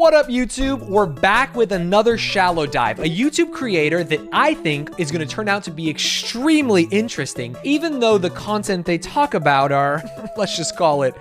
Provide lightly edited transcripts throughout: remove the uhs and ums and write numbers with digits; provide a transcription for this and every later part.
What up, YouTube? We're back with another shallow dive, a YouTube creator that I think is going to turn out to be extremely interesting, even though the content they talk about are, let's just call it,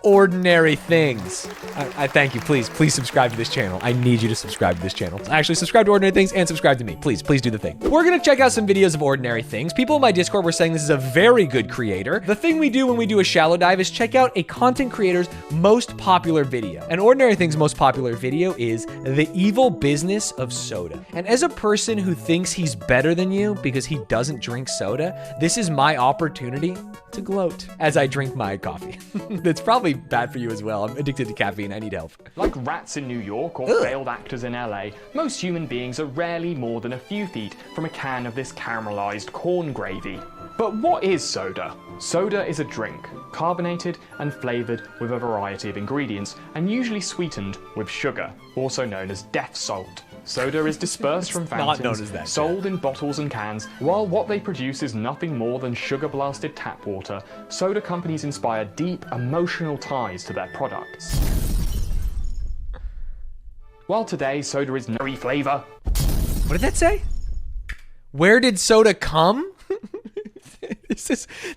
ordinary things. I thank you. Please subscribe to this channel. I need you to subscribe to this channel. Actually, subscribe to Ordinary Things and subscribe to me. Please do the thing. We're gonna check out some videos of ordinary things. People in my Discord were saying this is a very good creator. The thing we do when we do a shallow dive is check out a content creator's most popular video. And Ordinary Things' most popular video is The Evil Business of Soda. And as a person who thinks he's better than you because he doesn't drink soda, this is my opportunity to gloat as I drink my coffee. That's probably bad for you as well. I'm addicted to caffeine. I need help. Like rats in New York or failed actors in LA, most human beings are rarely more than a few feet from a can of this caramelized corn gravy. But what is soda? Soda is a drink, carbonated and flavored with a variety of ingredients, and usually sweetened with sugar, also known as death salt. Soda is dispersed from fountains, sold in bottles and cans. While what they produce is nothing more than sugar-blasted tap water, soda companies inspire deep emotional ties to their products. While today soda is no flavor. What did that say? Where did soda come?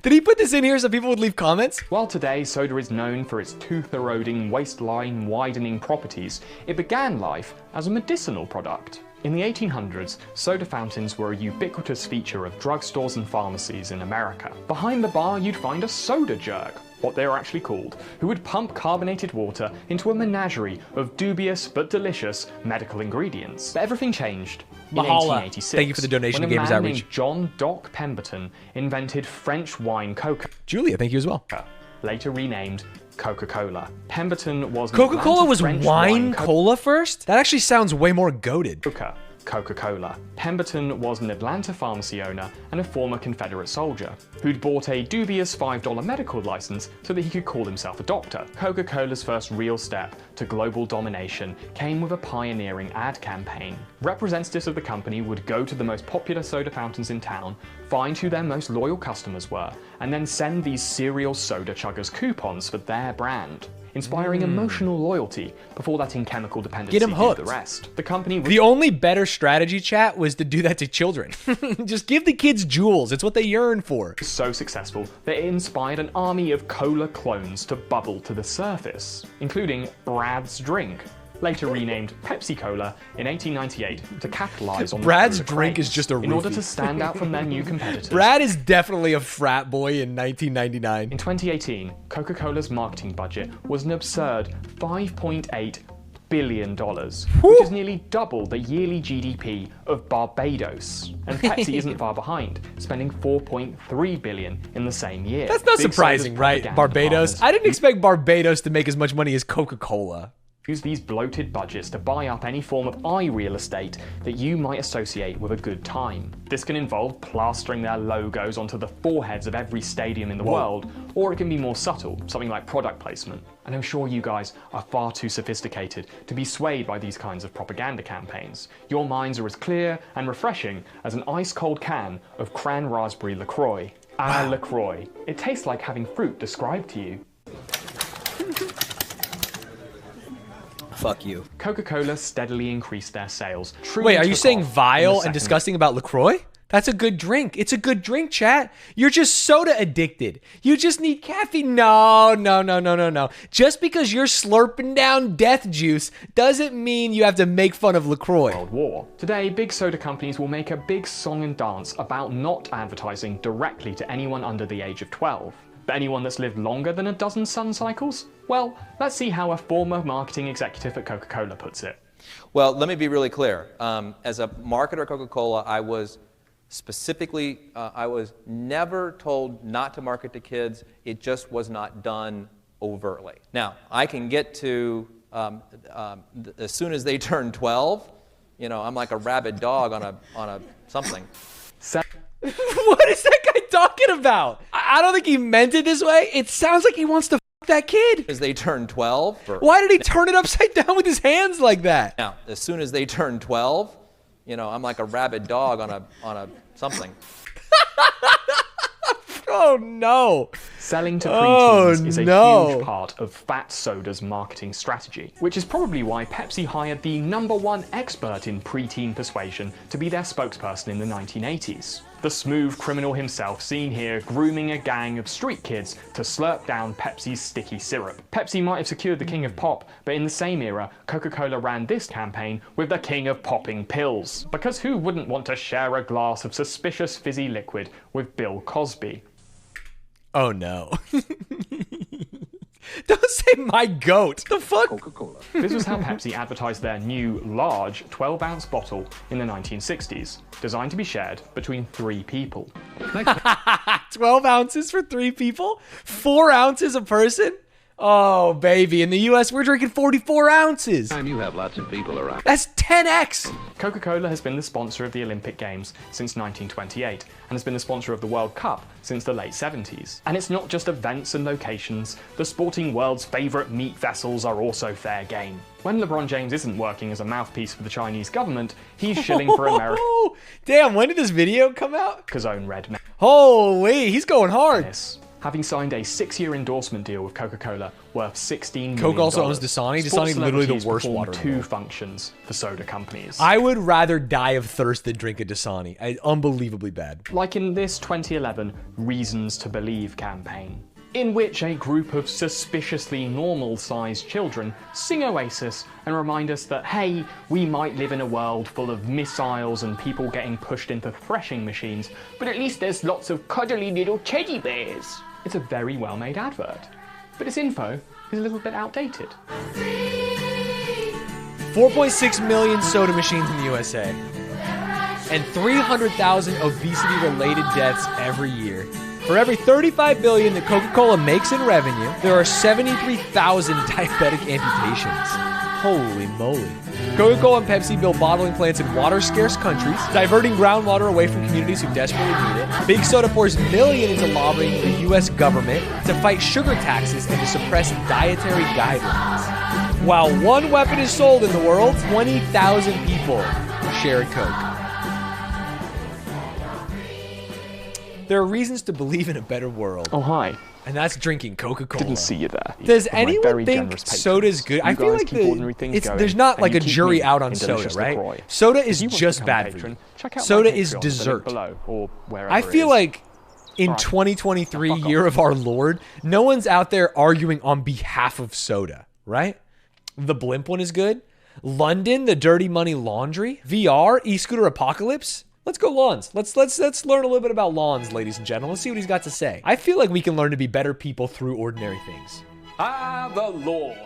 Did he put this in here so people would leave comments? While today soda is known for its tooth-eroding, waistline-widening properties, it began life as a medicinal product. In the 1800s, soda fountains were a ubiquitous feature of drugstores and pharmacies in America. Behind the bar, you'd find a soda jerk, what they were actually called, who would pump carbonated water into a menagerie of dubious but delicious medical ingredients. But everything changed in 1886. Thank you for the donation, when a Gamers man Outreach. named John Doc Pemberton invented French wine Coca. Julia, thank you as well. Later renamed Coca-Cola. Pemberton was Coca-Cola was French wine cola first? That actually sounds way more goated. Coca-Cola. Pemberton was an Atlanta pharmacy owner and a former Confederate soldier who'd bought a dubious $5 medical license so that he could call himself a doctor. Coca-Cola's first real step to global domination came with a pioneering ad campaign. Representatives of the company would go to the most popular soda fountains in town, find who their most loyal customers were, and then send these serial soda chuggers coupons for their brand, inspiring emotional loyalty before letting chemical dependency do the rest. The company... The only better strategy, chat, was to do that to children. Just give the kids jewels. It's what they yearn for. So successful that it inspired an army of cola clones to bubble to the surface, including Brad's Drink, later renamed Pepsi Cola in 1898 to capitalize on Brad's Drink is just a roofie. In order to stand out from their new competitors. Brad is definitely a frat boy in 1999. In 2018, Coca-Cola's marketing budget was an absurd $5.8 billion, which is nearly double the yearly GDP of Barbados. And Pepsi isn't far behind, spending $4.3 billion in the same year. That's not surprising, right? Barbados. I didn't expect Barbados to make as much money as Coca-Cola. Use these bloated budgets to buy up any form of eye real estate that you might associate with a good time. This can involve plastering their logos onto the foreheads of every stadium in the world, or it can be more subtle, something like product placement. And I'm sure you guys are far too sophisticated to be swayed by these kinds of propaganda campaigns. Your minds are as clear and refreshing as an ice-cold can of cran raspberry LaCroix. LaCroix. It tastes like having fruit described to you. Fuck you. Coca-Cola steadily increased their sales. Wait, are you saying vile and disgusting about LaCroix? That's a good drink. It's a good drink, chat. You're just soda addicted. You just need caffeine. No. Just because you're slurping down death juice doesn't mean you have to make fun of LaCroix. World War. Today, big soda companies will make a big song and dance about not advertising directly to anyone under the age of 12. But anyone that's lived longer than a dozen sun cycles? Well, let's see how a former marketing executive at Coca-Cola puts it. Well, let me be really clear. As a marketer at Coca-Cola, I was specifically, I was never told not to market to kids. It just was not done overtly. Now, I can get to, as soon as they turn 12, you know, I'm like a rabid dog on a something. What is that guy talking about? I don't think he meant it this way. It sounds like he wants to f that kid. As they turn 12. Why did he turn it upside down with his hands like that? Now, as soon as they turn 12, you know, I'm like a rabid dog on a something. Oh, no. Selling to preteens is a no. huge part of Fat Soda's marketing strategy, which is probably why Pepsi hired the #1 expert in preteen persuasion to be their spokesperson in the 1980s. The smooth criminal himself seen here grooming a gang of street kids to slurp down Pepsi's sticky syrup. Pepsi might have secured the king of pop, but in the same era, Coca-Cola ran this campaign with the king of popping pills. Because who wouldn't want to share a glass of suspicious fizzy liquid with Bill Cosby? Oh, no. Don't say my goat. The fuck? Coca-Cola. This was how Pepsi advertised their new, large 12-ounce bottle in the 1960s, designed to be shared between 3 people. 12 ounces for 3 people? 4 ounces a person? Oh, baby. In the US, we're drinking 44 ounces. Time you have lots of people around. That's 10x. Coca-Cola has been the sponsor of the Olympic Games since 1928 and has been the sponsor of the World Cup since the late 70s. And it's not just events and locations. The sporting world's favourite meat vessels are also fair game. When LeBron James isn't working as a mouthpiece for the Chinese government, he's shilling for America's Damn, when did this video come out? own red menace. Holy, he's going hard. Having signed a 6-year endorsement deal with Coca-Cola worth $16 million. Coke also owns Dasani. Sports Dasani literally the celebrities worst perform water in the 2 world. functions for soda companies. I would rather die of thirst than drink a Dasani. Unbelievably bad. Like in this 2011 Reasons to Believe campaign, in which a group of suspiciously normal-sized children sing Oasis and remind us that, hey, we might live in a world full of missiles and people getting pushed into threshing machines, but at least there's lots of cuddly little teddy bears. It's a very well-made advert, but its info is a little bit outdated. 4.6 million soda machines in the USA. And 300,000 obesity-related deaths every year. For every $35 billion that Coca-Cola makes in revenue, there are 73,000 diabetic amputations. Holy moly. Coca-Cola and Pepsi build bottling plants in water-scarce countries, diverting groundwater away from communities who desperately need it. Big Soda pours millions into lobbying the U.S. government to fight sugar taxes and to suppress dietary guidelines. While one weapon is sold in the world, 20,000 people share a Coke. There are reasons to believe in a better world. Oh, hi. And that's drinking Coca-Cola. Didn't see you there. Does My anyone very think generous patrons. soda's good? You I feel guys like keep ordinary things going, there's not and like you a keep jury me out on in soda, delicious right? LaCroix. Soda If is you want to just become a bad for patron, you. check out Soda my is Patreon, the link dessert. below, or wherever I it feel is. like in Alright. 2023, Now fuck year off. of our Lord, no one's out there arguing on behalf of soda, right? The Blimp one is good. London, the Dirty Money Laundry. VR, e-scooter apocalypse. Let's go lawns. Let's learn a little bit about lawns, ladies and gentlemen. Let's see what he's got to say. I feel like we can learn to be better people through ordinary things. Ah, the lawn.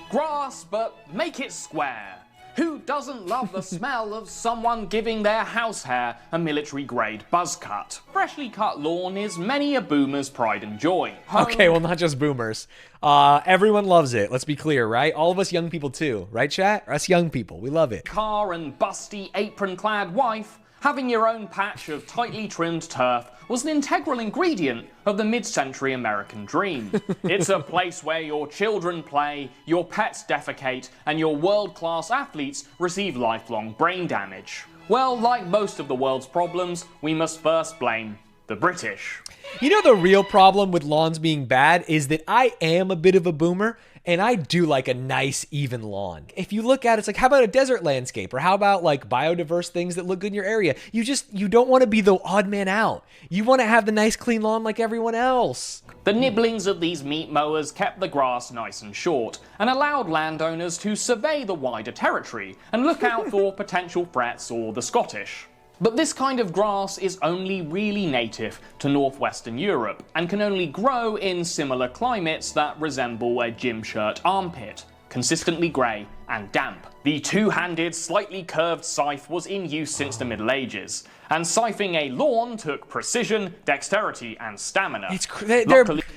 Grass, but make it square. Who doesn't love the smell of someone giving their house hair a military-grade buzz cut? Freshly cut lawn is many a boomer's pride and joy. Okay, well, not just boomers. Everyone loves it. Let's be clear, right? All of us young people too, right, chat? Us young people, we love it. Car and busty apron-clad wife, having your own patch of tightly trimmed turf was an integral ingredient of the mid-century American dream. It's a place where your children play, your pets defecate, and your world-class athletes receive lifelong brain damage. Well, like most of the world's problems, we must first blame the British. You know, the real problem with lawns being bad is that I am a bit of a boomer, and I do like a nice, even lawn. If you look at it, it's like, how about a desert landscape? Or how about like biodiverse things that look good in your area? You don't want to be the odd man out. You want to have the nice, clean lawn like everyone else. The nibblings of these meat mowers kept the grass nice and short and allowed landowners to survey the wider territory and look out for potential threats or the Scottish. But this kind of grass is only really native to northwestern Europe and can only grow in similar climates that resemble a gym shirt armpit, consistently grey and damp. The two-handed, slightly curved scythe was in use since the Middle Ages, and scything a lawn took precision, dexterity, and stamina.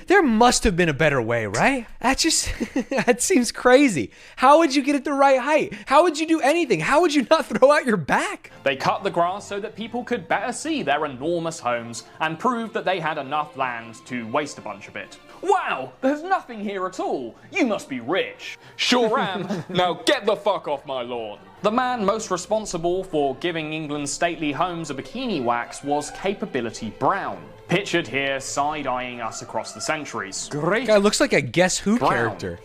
There must have been a better way, right? That seems crazy. How would you get it the right height? How would you do anything? How would you not throw out your back? They cut the grass so that people could better see their enormous homes and prove that they had enough land to waste a bunch of it. Wow, there's nothing here at all. You must be rich. Sure am. Now get the fuck off my lawn. The man most responsible for giving England's stately homes a bikini wax was Capability Brown, pictured here side-eyeing us across the centuries. Great. Guy looks like a Guess Who Brown. character.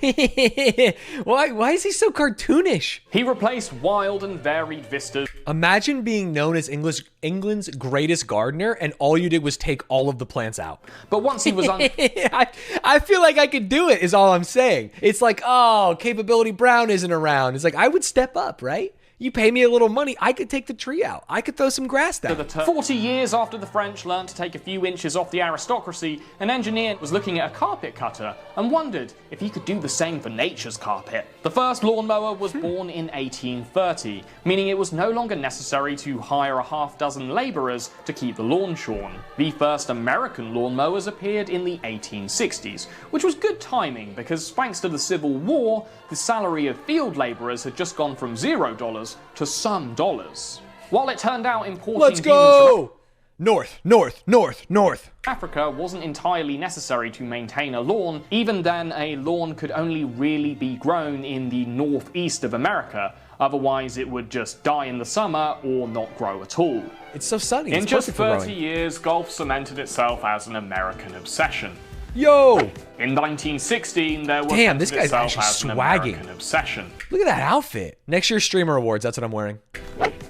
Why is he so cartoonish? He replaced wild and varied vistas Imagine being known as England's greatest gardener and all you did was take all of the plants out. but once he was I feel like I could do it is all I'm saying. It's like, oh, Capability Brown isn't around. It's like, I would step up, right? You pay me a little money, I could take the tree out. I could throw some grass down. 40 years after the French learned to take a few inches off the aristocracy, an engineer was looking at a carpet cutter and wondered if he could do the same for nature's carpet. The first lawnmower was born in 1830, meaning it was no longer necessary to hire a half-dozen labourers to keep the lawn shorn. The first American lawnmowers appeared in the 1860s, which was good timing because thanks to the Civil War, the salary of field labourers had just gone from $0 to some dollars. While it turned out importing Let's go! North, north, north, north. Africa wasn't entirely necessary to maintain a lawn. Even then, a lawn could only really be grown in the northeast of America. Otherwise, it would just die in the summer or not grow at all. It's so sunny. In It's just perfect for 30 growing. years, golf cemented itself as an American obsession. Yo! In 1916, there was Damn, this cemented guy's itself actually as an swagging. American obsession. Look at that outfit. Next year's Streamer Awards, that's what I'm wearing.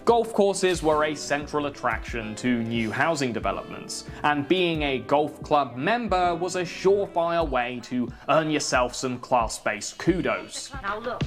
Golf courses were a central attraction to new housing developments, and being a golf club member was a surefire way to earn yourself some class-based kudos. Now look.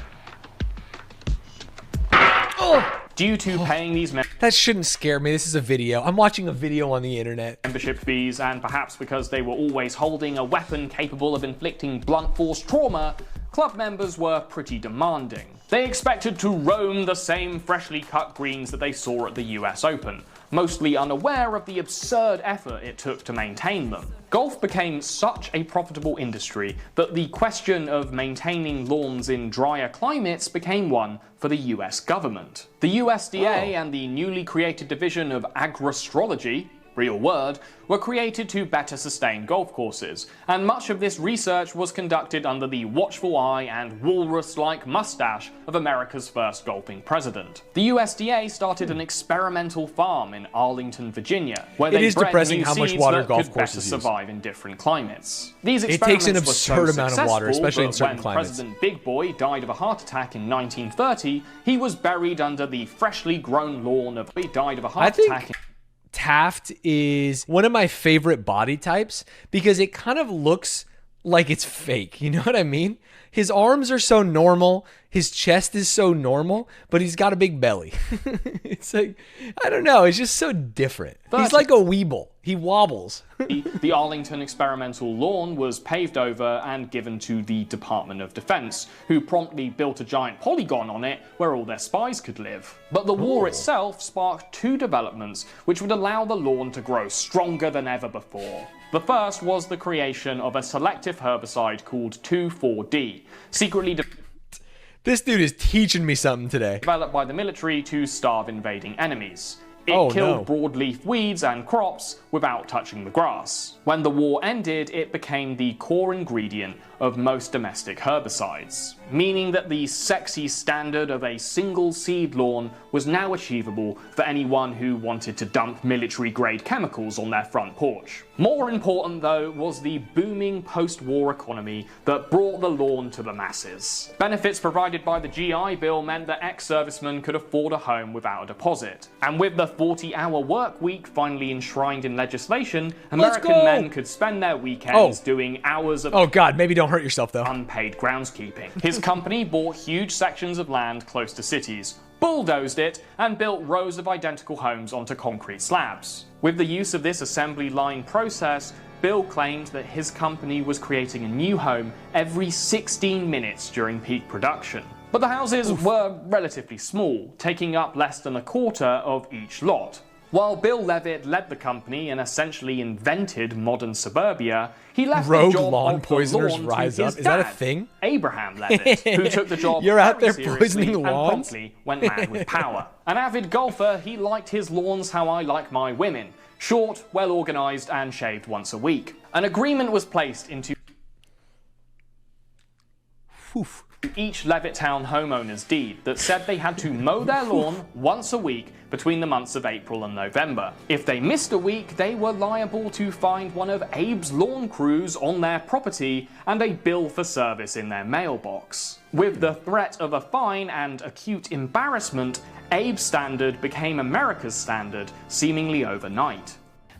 Due to paying these That shouldn't scare me. This is a video. I'm watching a video on the internet. membership fees, and perhaps because they were always holding a weapon capable of inflicting blunt force trauma, club members were pretty demanding. They expected to roam the same freshly cut greens that they saw at the US Open, mostly unaware of the absurd effort it took to maintain them. Golf became such a profitable industry that the question of maintaining lawns in drier climates became one for the US government. The USDA and the newly created division of Agroastrology, real word, were created to better sustain golf courses, and much of this research was conducted under the watchful eye and walrus-like mustache of America's first golfing president. The USDA started an experimental farm in Arlington, Virginia, where they is bred depressing new how much seeds water that golf could better courses use. survive in different climates. These It takes an experiments were so absurd amount of water, successful especially in that certain when climates. President Big Boy died of a heart attack in 1930, he was buried under the freshly grown lawn of he died of a heart attack. Taft is one of my favorite body types because it kind of looks like it's fake. You know what I mean? His arms are so normal. His chest is so normal, but he's got a big belly. It's like, I don't know. It's just so different. He's like a weeble. He wobbles. The Arlington experimental lawn was paved over and given to the Department of Defense, who promptly built a giant polygon on it where all their spies could live. But the war itself sparked two developments which would allow the lawn to grow stronger than ever before. The first was the creation of a selective herbicide called 2,4-D, secretly This dude is teaching me something today. developed by the military to starve invading enemies. It Oh, killed no. broadleaf weeds and crops without touching the grass. When the war ended, it became the core ingredient of most domestic herbicides, meaning that the sexy standard of a single seed lawn was now achievable for anyone who wanted to dump military-grade chemicals on their front porch. More important, though, was the booming post-war economy that brought the lawn to the masses. Benefits provided by the GI Bill meant that ex-servicemen could afford a home without a deposit. And with the 40-hour work week finally enshrined in legislation, American go! men could spend their weekends Oh. doing hours of Oh God, maybe don't hurt yourself though. unpaid groundskeeping. His company bought huge sections of land close to cities, bulldozed it, and built rows of identical homes onto concrete slabs. With the use of this assembly line process, Bill claimed that his company was creating a new home every 16 minutes during peak production. But the houses were relatively small, taking up less than a quarter of each lot. While Bill Levitt led the company and essentially invented modern suburbia, he left Rogue the job lawn of the poisoners lawn to rise his up? Is that a dad, thing? Abraham Levitt, who took the job You're out very there seriously poisoning and lawns? promptly went mad with power. An avid golfer, he liked his lawns how I like my women. Short, well-organized, and shaved once a week. An agreement was placed into... Oof. each Levittown homeowner's deed that said they had to mow their lawn once a week between the months of April and November. If they missed a week, they were liable to find one of Abe's lawn crews on their property and a bill for service in their mailbox. With the threat of a fine and acute embarrassment, Abe's standard became America's standard, seemingly overnight.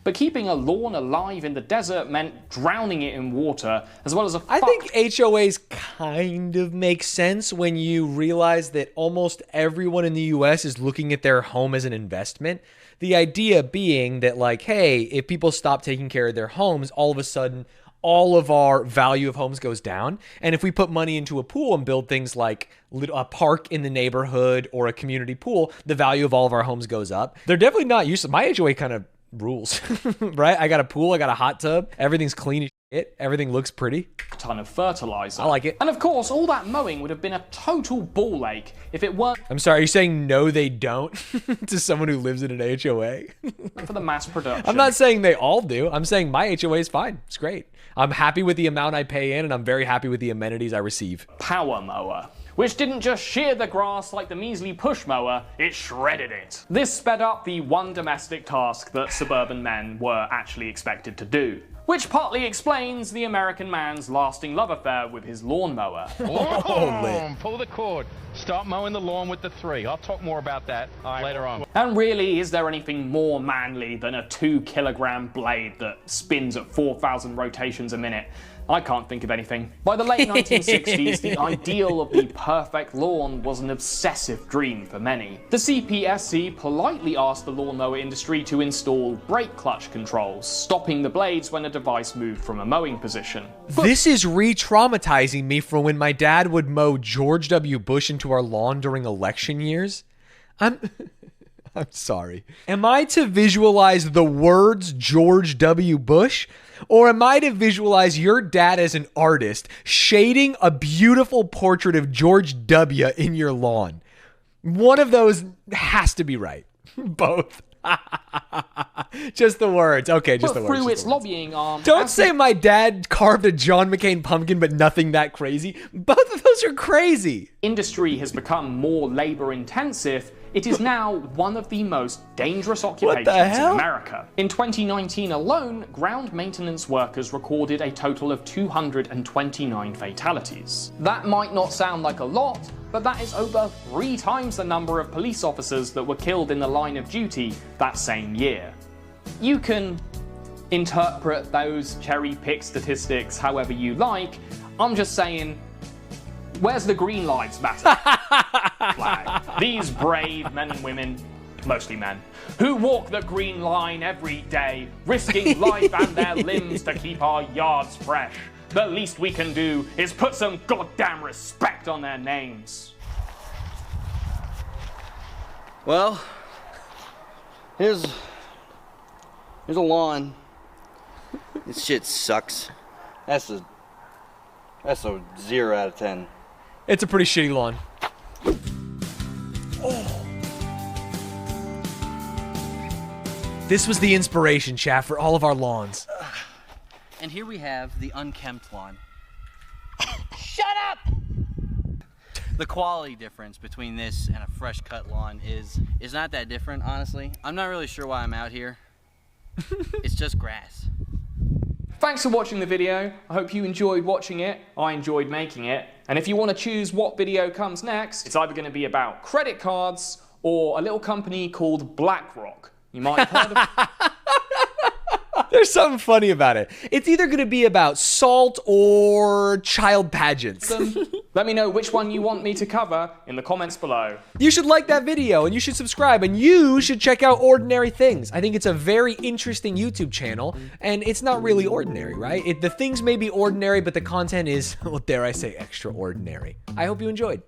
But keeping a lawn alive in the desert meant drowning it in water, as well as a I think HOAs kind of make sense when you realize that almost everyone in the US is looking at their home as an investment. The idea being that, like, hey, if people stop taking care of their homes, all of a sudden, all of our value of homes goes down. And if we put money into a pool and build things like a park in the neighborhood or a community pool, the value of all of our homes goes up. They're definitely not useless. My HOA kind of rules, right? I got a pool, I got a hot tub, everything's clean as shit, everything looks pretty. Ton of fertilizer. I like it. And of course, all that mowing would have been a total ball ache if it weren't I'm sorry, are you saying no they don't to someone who lives in an HOA? for the mass production. I'm not saying they all do. I'm saying my HOA is fine. It's great. I'm happy with the amount I pay in and I'm very happy with the amenities I receive. Power mower, which didn't just shear the grass like the measly push mower, it shredded it. This sped up the one domestic task that suburban men were actually expected to do, which partly explains the American man's lasting love affair with his lawnmower. Pull the cord. Start mowing the lawn with the 3. I'll talk more about that later on. And really, is there anything more manly than a 2-kilogram blade that spins at 4,000 rotations a minute? I can't think of anything. By the late 1960s, the ideal of the perfect lawn was an obsessive dream for many. The CPSC politely asked the lawnmower industry to install brake clutch controls, stopping the blades when a device moved from a mowing position. This is re-traumatizing me from when my dad would mow George W. Bush into our lawn during election years. I'm sorry. Am I to visualize the words George W. Bush? Or am I to visualize your dad as an artist shading a beautiful portrait of George W. in your lawn? One of those has to be right. Both. Just the words. Okay, just the words. Through its lobbying arm. Don't say my dad carved a John McCain pumpkin, but nothing that crazy. Both of those are crazy. Industry has become more labor intensive. It is now one of the most dangerous occupations in America. In 2019 alone, ground maintenance workers recorded a total of 229 fatalities. That might not sound like a lot, but that is over 3 times the number of police officers that were killed in the line of duty that same year. You can interpret those cherry-picked statistics however you like. I'm just saying, where's the Green Lives Matter flag? These brave men and women, mostly men, who walk the green line every day, risking life and their limbs to keep our yards fresh. The least we can do is put some goddamn respect on their names. Well, here's a lawn. This shit sucks. That's a 0 out of 10. It's a pretty shitty lawn. Oh. This was the inspiration, chat, for all of our lawns. And here we have the unkempt lawn. Shut up! The quality difference between this and a fresh cut lawn is not that different, honestly. I'm not really sure why I'm out here. It's just grass. Thanks for watching the video. I hope you enjoyed watching it. I enjoyed making it. And if you want to choose what video comes next, it's either going to be about credit cards or a little company called BlackRock. You might have heard of There's something funny about it. It's either going to be about salt or child pageants. Let me know which one you want me to cover in the comments below. You should like that video and you should subscribe and you should check out Ordinary Things. I think it's a very interesting YouTube channel and it's not really ordinary, right? The things may be ordinary, but the content is, well, dare I say, extraordinary. I hope you enjoyed.